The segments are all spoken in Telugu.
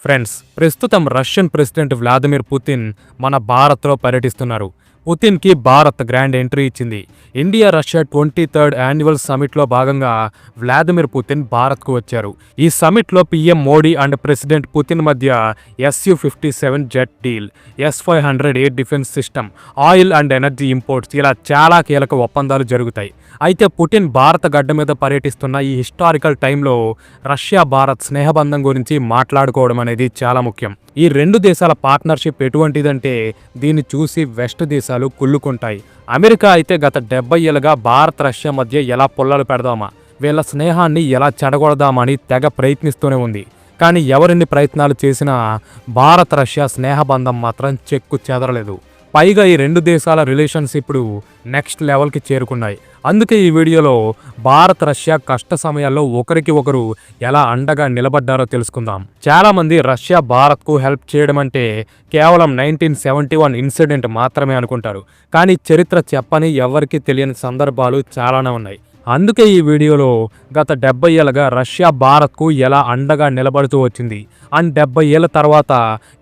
ఫ్రెండ్స్, ప్రస్తుతం రష్యన్ ప్రెసిడెంట్ వ్లాదిమిర్ పుతిన్ మన భారత్లో పర్యటిస్తున్నారు. పుతిన్కి భారత్ గ్రాండ్ ఎంట్రీ ఇచ్చింది. ఇండియా రష్యా 23rd యాన్యువల్ సమిట్లో భాగంగా వ్లాదిమిర్ పుతిన్ భారత్కు వచ్చారు. ఈ సమిట్లో PM Modi and president Putin మధ్య Su-57 jet deal, S-500 air defence system, oil and energy imports ఇలా చాలా కీలక ఒప్పందాలు జరుగుతాయి. అయితే పుటిన్ భారత గడ్డ మీద పర్యటిస్తున్న ఈ హిస్టారికల్ టైంలో రష్యా భారత్ స్నేహబంధం గురించి మాట్లాడుకోవడం అనేది చాలా ముఖ్యం. ఈ రెండు దేశాల పార్ట్నర్షిప్ ఎటువంటిదంటే దీన్ని చూసి వెస్ట్ దేశాలు కుళ్ళుకుంటాయి. అమెరికా అయితే గత 70 ఏళ్ళుగా భారత్ రష్యా మధ్య ఎలా పొల్లలు పెడదామా, వీళ్ళ స్నేహాన్ని ఎలా చెడగొడదామని తెగ ప్రయత్నిస్తూనే ఉంది. కానీ ఎవరిన్ని ప్రయత్నాలు చేసినా భారత్ రష్యా స్నేహబంధం మాత్రం చెక్కు చెదరలేదు. పైగా ఈ రెండు దేశాల రిలేషన్స్ ఇప్పుడు నెక్స్ట్ లెవెల్కి చేరుకున్నాయి. అందుకే ఈ వీడియోలో భారత్ రష్యా కష్ట సమయాల్లో ఒకరికి ఒకరు ఎలా అండగా నిలబడ్డారో తెలుసుకుందాం. చాలామంది రష్యా భారత్కు హెల్ప్ చేయడం అంటే కేవలం 1971 ఇన్సిడెంట్ మాత్రమే అనుకుంటారు. కానీ చరిత్ర చెప్పని ఎవరికీ తెలియని సందర్భాలు చాలానే ఉన్నాయి. అందుకే ఈ వీడియోలో గత 70 ఏళ్ళగా రష్యా భారత్కు ఎలా అండగా నిలబడుతూ వచ్చింది అండ్ 70 ఏళ్ళ తర్వాత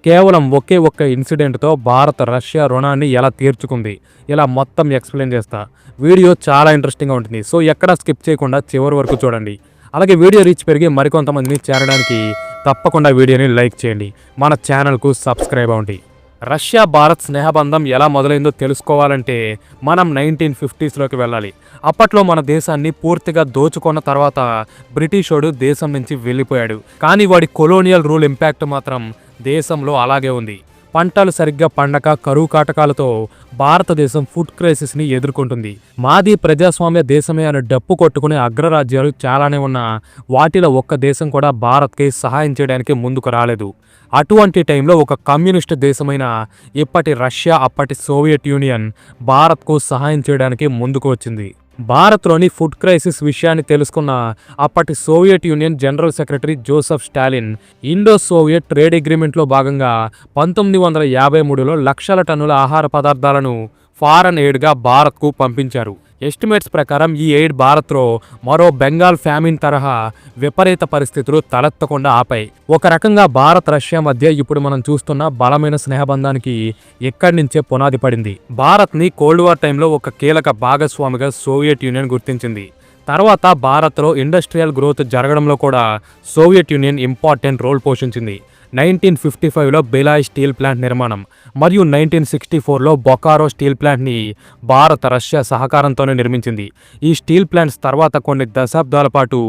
కేవలం ఒకే ఒక్క ఇన్సిడెంట్తో భారత్ రష్యా రుణాన్ని ఎలా తీర్చుకుంది, ఇలా మొత్తం ఎక్స్ప్లెయిన్ చేస్తా. వీడియో చాలా ఇంట్రెస్టింగ్గా ఉంటుంది. సో ఎక్కడా స్కిప్ చేయకుండా చివరి వరకు చూడండి. అలాగే వీడియో రీచ్ పెరిగి మరికొంతమందిని చేరడానికి తప్పకుండా వీడియోని లైక్ చేయండి, మన ఛానల్కు సబ్స్క్రైబ్ అవ్వండి. రష్యా భారత్ స్నేహబంధం ఎలా మొదలైందో తెలుసుకోవాలంటే మనం 1950sలోకి వెళ్ళాలి. అప్పట్లో మన దేశాన్ని పూర్తిగా దోచుకున్న తర్వాత బ్రిటిషోడు దేశం నుంచి వెళ్ళిపోయాడు. కానీ వాడి కొలోనియల్ రూల్ ఇంపాక్ట్ మాత్రం దేశంలో అలాగే ఉంది. పంటలు సరిగ్గా పండక కరువు కాటకాలతో భారతదేశం ఫుడ్ క్రైసిస్ని ఎదుర్కొంటుంది. మాది ప్రజాస్వామ్య దేశమే అని డప్పు కొట్టుకునే అగ్రరాజ్యాలు చాలానే ఉన్నా వాటిలో ఒక్క దేశం కూడా భారత్కి సహాయం చేయడానికి ముందుకు రాలేదు. అటువంటి టైంలో ఒక కమ్యూనిస్ట్ దేశమైన ఇప్పటి రష్యా, అప్పటి సోవియట్ యూనియన్ భారత్కు సహాయం చేయడానికి ముందుకు వచ్చింది. భారత్లోని ఫుడ్ క్రైసిస్ విషయాన్ని తెలుసుకున్న అప్పటి Soviet Union general secretary Joseph Stalin Indo Soviet trade అగ్రిమెంట్లో భాగంగా 1953లో లక్షల టన్నుల ఆహార పదార్థాలను ఫారెన్ ఎయిడ్గా భారత్కు పంపించారు. ఎస్టిమేట్స్ ప్రకారం ఈ ఎయిడ్ భారత్లో మరో బెంగాల్ ఫ్యామిన్ తరహా విపరీత పరిస్థితులు తలెత్తకుండా ఆపాయి. ఒక రకంగా భారత్ రష్యా మధ్య ఇప్పుడు మనం చూస్తున్న బలమైన స్నేహబంధానికి ఇక్కడి నుంచే పునాది పడింది. భారత్ని కోల్డ్ వార్ టైంలో ఒక కీలక భాగస్వామిగా సోవియట్ యూనియన్ గుర్తించింది. తర్వాత భారత్లో ఇండస్ట్రియల్ గ్రోత్ జరగడంలో కూడా సోవియట్ యూనియన్ ఇంపార్టెంట్ రోల్ పోషించింది. 1955లో బెలాయ్ స్టీల్ ప్లాంట్ నిర్మాణం మరియు 1964లో బొకారో స్టీల్ ప్లాంట్ని భారత్ రష్యా సహకారంతోనే నిర్మించింది. ఈ స్టీల్ ప్లాంట్స్ తర్వాత కొన్ని దశాబ్దాల పాటు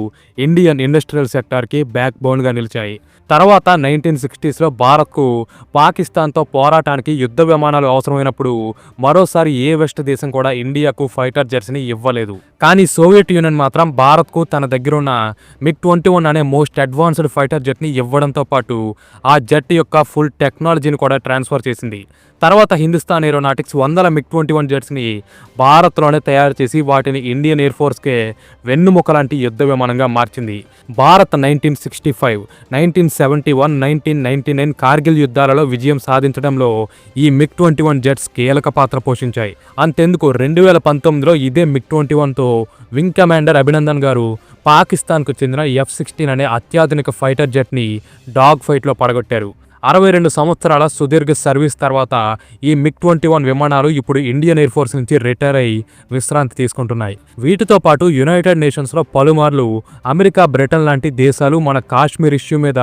ఇండియన్ ఇండస్ట్రియల్ సెక్టార్కి బ్యాక్ బోన్గా నిలిచాయి. తర్వాత 1960sలో భారత్కు పాకిస్తాన్తో పోరాటానికి యుద్ధ విమానాలు అవసరమైనప్పుడు మరోసారి ఏ వెస్ట్ దేశం కూడా ఇండియాకు ఫైటర్ జెట్స్ని ఇవ్వలేదు. కానీ సోవియట్ యూనియన్ మాత్రం భారత్కు తన దగ్గరున్న MiG-21 అనే మోస్ట్ అడ్వాన్స్డ్ ఫైటర్ జెట్ని ఇవ్వడంతో పాటు ఆ జెట్ యొక్క ఫుల్ టెక్నాలజీని కూడా ట్రాన్స్ఫర్ చేసింది. తర్వాత హిందుస్థాన్ ఏరోనాటిక్స్ వందల MiG-21 జెట్స్ని భారత్లోనే తయారు చేసి వాటిని ఇండియన్ ఎయిర్ ఫోర్స్కే వెన్నుముక లాంటి యుద్ధ విమానంగా మార్చింది. భారత్ 1965, 1971, 1999 కార్గిల్ యుద్ధాలలో విజయం సాధించడంలో ఈ MiG-21 జెట్స్ కీలక పాత్ర పోషించాయి. అంతెందుకు 2019లో ఇదే MiG-21తో వింగ్ కమాండర్ అభినందన్ గారు పాకిస్తాన్కు చెందిన F-16 అనే అత్యాధునిక ఫైటర్ జెట్ని డాగ్ ఫైట్లో పడగొట్టారు. 62 సంవత్సరాల సుదీర్ఘ సర్వీస్ తర్వాత ఈ MiG-21 విమానాలు ఇప్పుడు ఇండియన్ ఎయిర్ ఫోర్స్ నుంచి రిటైర్ అయి విశ్రాంతి తీసుకుంటున్నాయి. వీటితో పాటు యునైటెడ్ నేషన్స్లో పలుమార్లు అమెరికా, బ్రిటన్ లాంటి దేశాలు మన కాశ్మీర్ ఇష్యూ మీద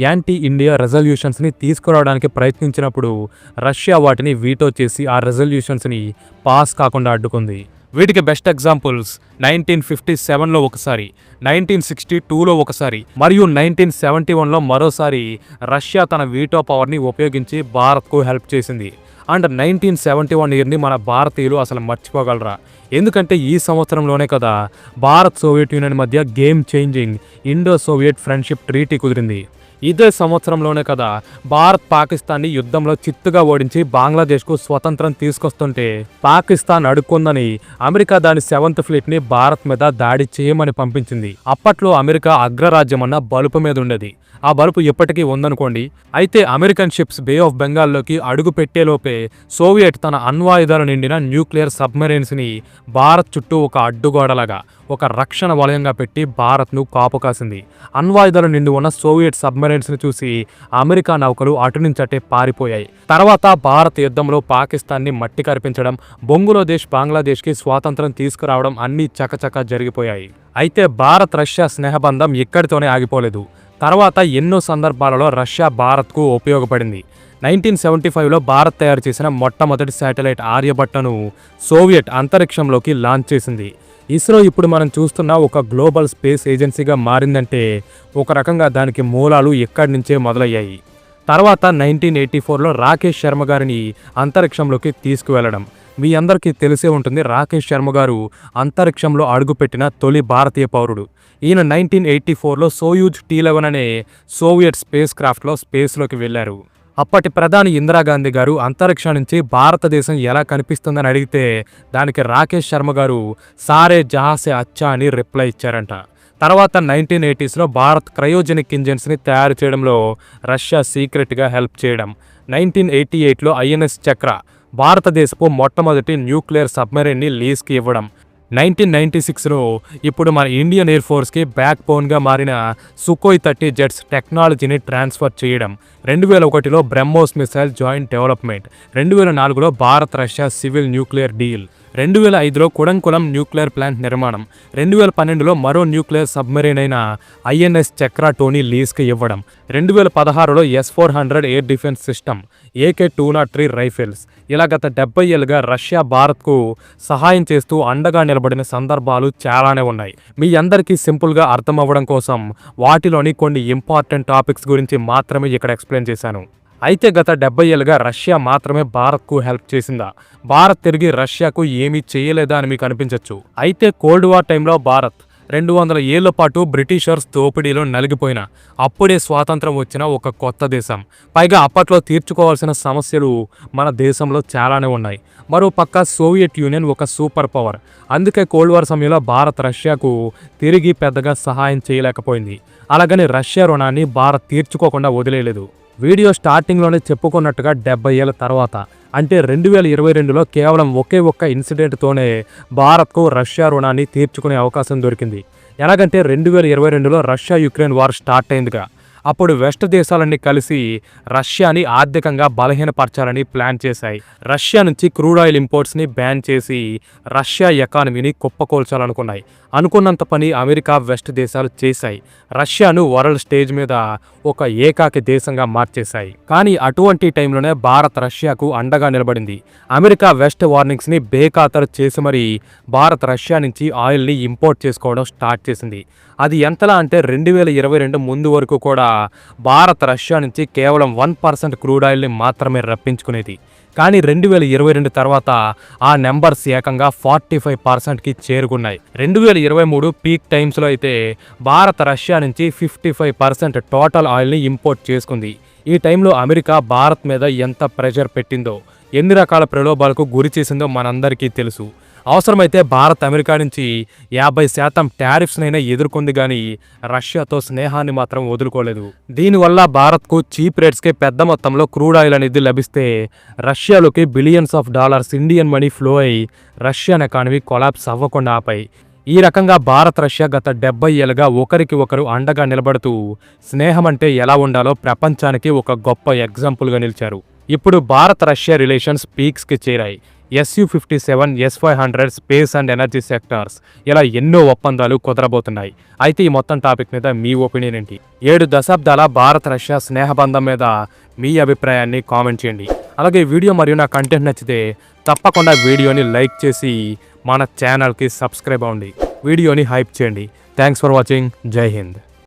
యాంటీ ఇండియా రెజల్యూషన్స్ని తీసుకురావడానికి ప్రయత్నించినప్పుడు రష్యా వాటిని వీటో చేసి ఆ రెజల్యూషన్స్ని పాస్ కాకుండా అడ్డుకుంది. వీటికి బెస్ట్ ఎగ్జాంపుల్స్ 1957లో ఒకసారి, 1962లో ఒకసారి మరియు 1971లో మరోసారి రష్యా తన వీటో పవర్ని ఉపయోగించి భారత్కు హెల్ప్ చేసింది. అండ్ 1971 ఇయర్ని మన భారతీయులు అసలు మర్చిపోగలరా? ఎందుకంటే ఈ సంవత్సరంలోనే కదా భారత్ సోవియట్ యూనియన్ మధ్య game changing Indo Soviet friendship treaty కుదిరింది. ఇదే సంవత్సరంలోనే కదా భారత్ పాకిస్తాన్ని యుద్ధంలో చిత్తుగా ఓడించి బంగ్లాదేశ్కు స్వతంత్రం తీసుకొస్తుంటే పాకిస్తాన్ అడుక్కుందని అమెరికా దాని 7th ఫ్లీట్ని భారత్ మీద దాడి చేయమని పంపించింది. అప్పట్లో అమెరికా అగ్రరాజ్యం అన్న బలుపు మీద ఉండేది. ఆ బలుపు ఇప్పటికీ ఉందనుకోండి. అయితే అమెరికన్ షిప్స్ బే ఆఫ్ బెంగాల్లోకి అడుగు పెట్టేలోపే సోవియట్ తన అణ్వాయుధాలు నిండిన న్యూక్లియర్ సబ్మెరైన్స్ని భారత్ చుట్టూ ఒక అడ్డుగోడలాగా, ఒక రక్షణ వలయంగా పెట్టి భారత్ను కాపు కాసింది. అణ్వాయుధాలు నిండి ఉన్న సోవియట్ సబ్మెరైన్స్ని చూసి అమెరికా నౌకలు అటు నుంచి అటే పారిపోయాయి. తర్వాత భారత్ యుద్ధంలో పాకిస్తాన్ని మట్టి కరిపించడం, బంగ్లాదేశ్ బంగ్లాదేశ్కి స్వాతంత్రం తీసుకురావడం అన్నీ చకచకా జరిగిపోయాయి. అయితే భారత్ రష్యా స్నేహబంధం ఇక్కడితోనే ఆగిపోలేదు. తర్వాత ఎన్నో సందర్భాలలో రష్యా భారత్కు ఉపయోగపడింది. 1975లో భారత్ తయారు చేసిన మొట్టమొదటి శాటిలైట్ ఆర్యభట్టను సోవియట్ అంతరిక్షంలోకి లాంచ్ చేసింది. ఇస్రో ఇప్పుడు మనం చూస్తున్న ఒక గ్లోబల్ స్పేస్ ఏజెన్సీగా మారిందంటే ఒక రకంగా దానికి మూలాలు ఇక్కడి నుంచే మొదలయ్యాయి. తర్వాత 1984లో రాకేష్ శర్మ గారిని అంతరిక్షంలోకి తీసుకువెళ్లడం. మీ అందరికీ తెలిసే ఉంటుంది, రాకేష్ శర్మ గారు అంతరిక్షంలో అడుగుపెట్టిన తొలి భారతీయ పౌరుడు. ఈయన 1984లో సోయూజ్ T-11 అనే సోవియట్ స్పేస్ క్రాఫ్ట్లో స్పేస్లోకి వెళ్లారు. అప్పటి ప్రధాని ఇందిరాగాంధీ గారు అంతరిక్షం నుంచి భారతదేశం ఎలా కనిపిస్తుందని అడిగితే దానికి రాకేష్ శర్మ గారు సారే జహాసే అచ్చా అని రిప్లై ఇచ్చారంట. తర్వాత 1980స్లో భారత్ క్రయోజెనిక్ ఇంజిన్స్ని తయారు చేయడంలో రష్యా సీక్రెట్గా హెల్ప్ చేయడం. 1988లో INS చక్ర భారతదేశపు మొట్టమొదటి న్యూక్లియర్ సబ్మెరైన్ని లీజ్కి ఇవ్వడం. 1996లో ఇప్పుడు మన ఇండియన్ ఎయిర్ ఫోర్స్కి బ్యాక్ బోన్గా మారిన సుఖోయ్ 30 జెట్స్ టెక్నాలజీని ట్రాన్స్ఫర్ చేయడం. 2001లో బ్రహ్మోస్ మిసైల్ జాయింట్ డెవలప్మెంట్. 2004లో Bharat Russia civil nuclear deal. 2005లో కుడంకులం న్యూక్లియర్ ప్లాంట్ నిర్మాణం. 2012లో మరో న్యూక్లియర్ సబ్మెరైన్ అయిన INS చక్ర టోనీ లీజ్కి ఇవ్వడం. 2016లో S-400 air defence system, AK-203 rifles. ఇలా గత 70 ఏళ్ళుగా రష్యా భారత్కు సహాయం చేస్తూ అండగా నిలబడిన సందర్భాలు చాలానే ఉన్నాయి. మీ అందరికీ సింపుల్గా అర్థం అవ్వడం కోసం వాటిలోని కొన్ని ఇంపార్టెంట్ టాపిక్స్ గురించి మాత్రమే ఇక్కడ ఎక్స్ప్లెయిన్ చేశాను. అయితే గత 70 ఏళ్ళుగా రష్యా మాత్రమే భారత్కు హెల్ప్ చేసిందా? భారత్ తిరిగి రష్యాకు ఏమీ చేయలేదా అని మీకు అనిపించవచ్చు. అయితే కోల్డ్ వార్ టైంలో భారత్ 200 ఏళ్ల పాటు బ్రిటిషర్స్ దోపిడీలో నలిగిపోయిన, అప్పుడే స్వాతంత్రం వచ్చిన ఒక కొత్త దేశం. పైగా అప్పట్లో తీర్చుకోవాల్సిన సమస్యలు మన దేశంలో చాలానే ఉన్నాయి. మరో పక్క సోవియట్ యూనియన్ ఒక సూపర్ పవర్. అందుకే కోల్డ్ వార్ సమయంలో భారత్ రష్యాకు తిరిగి పెద్దగా సహాయం చేయలేకపోయింది. అలాగని రష్యా రుణాన్ని భారత్ తీర్చుకోకుండా వదిలేయలేదు. వీడియో స్టార్టింగ్లోనే చెప్పుకున్నట్టుగా 70 ఏళ్ళ తర్వాత అంటే 2022లో కేవలం ఒకే ఒక్క ఇన్సిడెంట్తోనే భారత్కు రష్యా రుణాన్ని తీర్చుకునే అవకాశం దొరికింది. ఎలాగంటే 2022లో రష్యా యుక్రెయిన్ వార్ స్టార్ట్ అయిందిగా. అప్పుడు వెస్ట్ దేశాలన్నీ కలిసి రష్యాని ఆర్థికంగా బలహీనపరచాలని ప్లాన్ చేశాయి. రష్యా నుంచి క్రూడ్ ఆయిల్ ఇంపోర్ట్స్ని బ్యాన్ చేసి రష్యా ఎకానమీని కుప్పకూల్చాలనుకున్నాయి. అనుకున్నంత పని అమెరికా వెస్ట్ దేశాలు చేశాయి. రష్యాను వరల్డ్ స్టేజ్ మీద ఒక ఏకాకి దేశంగా మార్చేశాయి. కానీ అటువంటి టైంలోనే భారత్ రష్యాకు అండగా నిలబడింది. అమెరికా వెస్ట్ వార్నింగ్స్ని బేఖాతరు చేసి మరీ భారత్ రష్యా నుంచి ఆయిల్ని ఇంపోర్ట్ చేసుకోవడం స్టార్ట్ చేసింది. అది ఎంతలా అంటే 2022 ముందు వరకు కూడా భారత్ రష్యా నుంచి కేవలం 1% క్రూడ్ ఆయిల్ని మాత్రమే రప్పించుకునేది. కానీ 2022 తర్వాత ఆ నెంబర్స్ ఏకంగా 45%కి చేరుకున్నాయి. 2023 పీక్ టైమ్స్లో అయితే భారత్ రష్యా నుంచి 55% టోటల్ ఆయిల్ని ఇంపోర్ట్ చేసుకుంది. ఈ టైంలో అమెరికా భారత్ మీద ఎంత ప్రెషర్ పెట్టిందో, ఎన్ని రకాల ప్రలోభాలకు గురి చేసిందో మనందరికీ తెలుసు. అవసరమైతే భారత్ అమెరికా నుంచి 50% టారిఫ్స్నైనా ఎదుర్కొంది కానీ రష్యాతో స్నేహాన్ని మాత్రం వదులుకోలేదు. దీనివల్ల భారత్కు చీప్ రేట్స్కే పెద్ద మొత్తంలో క్రూడ్ ఆయిల్ అనేది లభిస్తే రష్యాలోకి billions of dollars Indian money flow అయి రష్యన్ ఎకానమీ కొలాప్స్ అవ్వకుండా ఆపాయి. ఈ రకంగా భారత్ రష్యా గత 70 ఏళ్ళుగా ఒకరికి ఒకరు అండగా నిలబడుతూ స్నేహం అంటే ఎలా ఉండాలో ప్రపంచానికి ఒక గొప్ప ఎగ్జాంపుల్గా నిలిచారు. ఇప్పుడు భారత్ రష్యా రిలేషన్స్ పీక్స్కి చేరాయి. Su-57, S-500 space and energy sectors, ఇలా ఎన్నో ఒప్పందాలు కుదరబోతున్నాయి. అయితే ఈ మొత్తం టాపిక్ మీద మీ ఒపీనియన్ ఏంటి? 7 దశాబ్దాల భారత్ రష్యా స్నేహబంధం మీద మీ అభిప్రాయాన్ని కామెంట్ చేయండి. అలాగే వీడియో మరియు నా కంటెంట్ నచ్చితే తప్పకుండా వీడియోని లైక్ చేసి మన ఛానల్కి సబ్స్క్రైబ్ అవ్వండి. వీడియోని హైప్ చేయండి. Thanks for watching. జై హింద్.